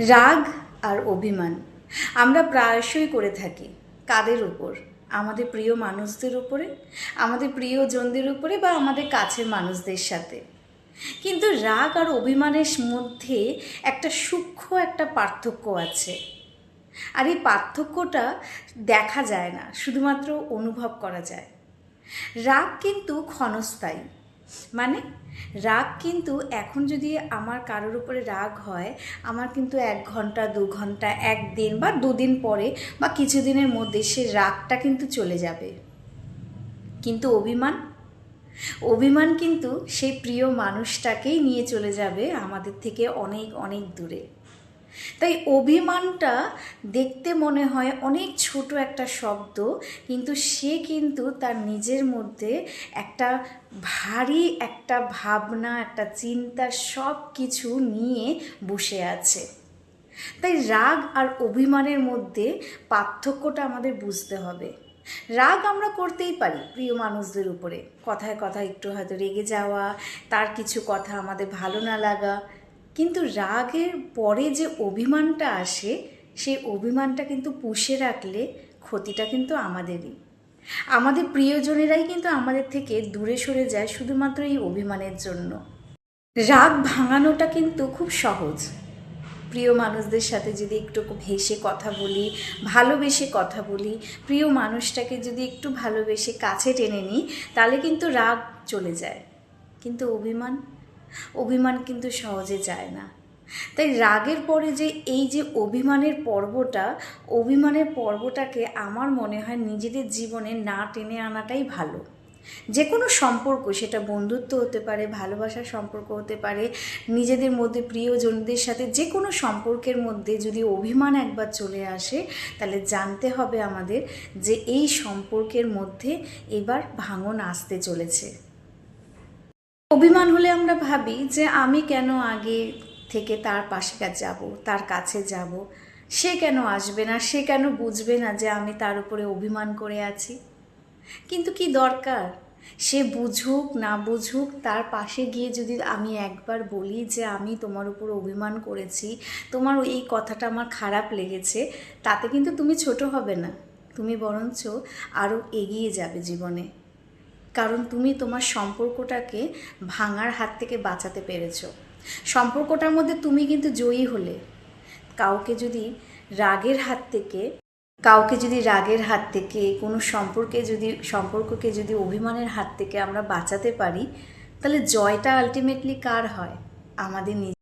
রাগ আর অভিমান আমরা প্রায়শই করে থাকি। কাদের উপর? আমাদের প্রিয় মানুষদের উপরে, আমাদের প্রিয়জনদের উপরে, বা আমাদের কাছের মানুষদের সাথে। কিন্তু রাগ আর অভিমানের মধ্যে একটা সূক্ষ্ম একটা পার্থক্য আছে। আর এই পার্থক্যটা দেখা যায় না, শুধুমাত্র অনুভব করা যায়। রাগ কিন্তু ক্ষণস্থায়ী। মানে রাগ কিন্তু এখন যদি আমার কারোর উপরে রাগ হয়, আমার কিন্তু 1 ঘন্টা 2 ঘন্টা, একদিন বা দুদিন পরে বা কিছুদিনের মধ্যে সে রাগটা কিন্তু চলে যাবে। কিন্তু অভিমান অভিমান কিন্তু সেই প্রিয় মানুষটাকেই নিয়ে চলে যাবে আমাদের থেকে অনেক অনেক দূরে। তাই অভিমানটা দেখতে মনে হয় অনেক ছোট একটা শব্দ, কিন্তু সে কিন্তু তার নিজের মধ্যে একটা ভারী একটা ভাবনা, একটা চিন্তা, সব কিছু নিয়ে বসে আছে। তাই রাগ আর অভিমানের মধ্যে পার্থক্যটা আমাদের বুঝতে হবে। রাগ আমরা করতেই পারি প্রিয় মানুষদের উপরে, কথায় কথায় একটু হয়তো রেগে যাওয়া, তার কিছু কথা আমাদের ভালো না লাগা। কিন্তু রাগের পরে যে অভিমানটা আসে, সেই অভিমানটা কিন্তু পুষে রাখলে ক্ষতিটা কিন্তু আমাদেরই। আমাদের প্রিয়জনেরাই কিন্তু আমাদের থেকে দূরে সরে যায় শুধুমাত্র এই অভিমানের জন্য। রাগ ভাঙানোটা কিন্তু খুব সহজ। প্রিয় মানুষদের সাথে যদি একটু হেসে কথা বলি, ভালোবেসে কথা বলি, প্রিয় মানুষটাকে যদি একটু ভালোবেসে কাছে টেনে নিই, তাহলে কিন্তু রাগ চলে যায়। কিন্তু অভিমান কিন্তু সহজে যায় না। তাই রাগের পরে যে এই যে অভিমানের পর্বটাকে আমার মনে হয় নিজেদের জীবনে না টেনে আনাটাই ভালো। যে কোনো সম্পর্ক, সেটা বন্ধুত্ব হতে পারে, ভালোবাসার সম্পর্ক হতে পারে, নিজেদের মধ্যে প্রিয়জনদের সাথে যে কোনো সম্পর্কের মধ্যে যদি অভিমান একবার চলে আসে, তাহলে জানতে হবে আমাদের যে এই সম্পর্কের মধ্যে এবার ভাঙন আসতে চলেছে। অভিমান হলে আমরা ভাবি যে আমি কেন আগে থেকে তার পাশে যাব, তার কাছে যাব, সে কেন আসবে না, সে কেন বুঝবে না যে আমি তার উপরে অভিমান করে আছি। কিন্তু কি দরকার? সে বুঝুক না বুঝুক, তার পাশে গিয়ে যদি আমি একবার বলি যে আমি তোমার উপর অভিমান করেছি, তোমার এই কথাটা আমার খারাপ লেগেছে, তাতে কিন্তু তুমি ছোট হবে না, তুমি বরঞ্চ আরও এগিয়ে যাবে জীবনে। কারণ তুমি তোমার সম্পর্কটাকে ভাঙার হাত থেকে বাঁচাতে পেরেছো। সম্পর্কটার মধ্যে তুমি কিন্তু জয়ী হলে। কাউকে যদি রাগের হাত থেকে কোনো সম্পর্ককে যদি অভিমানের হাত থেকে আমরা বাঁচাতে পারি, তাহলে জয়টা আলটিমেটলি কার হয়? আমাদের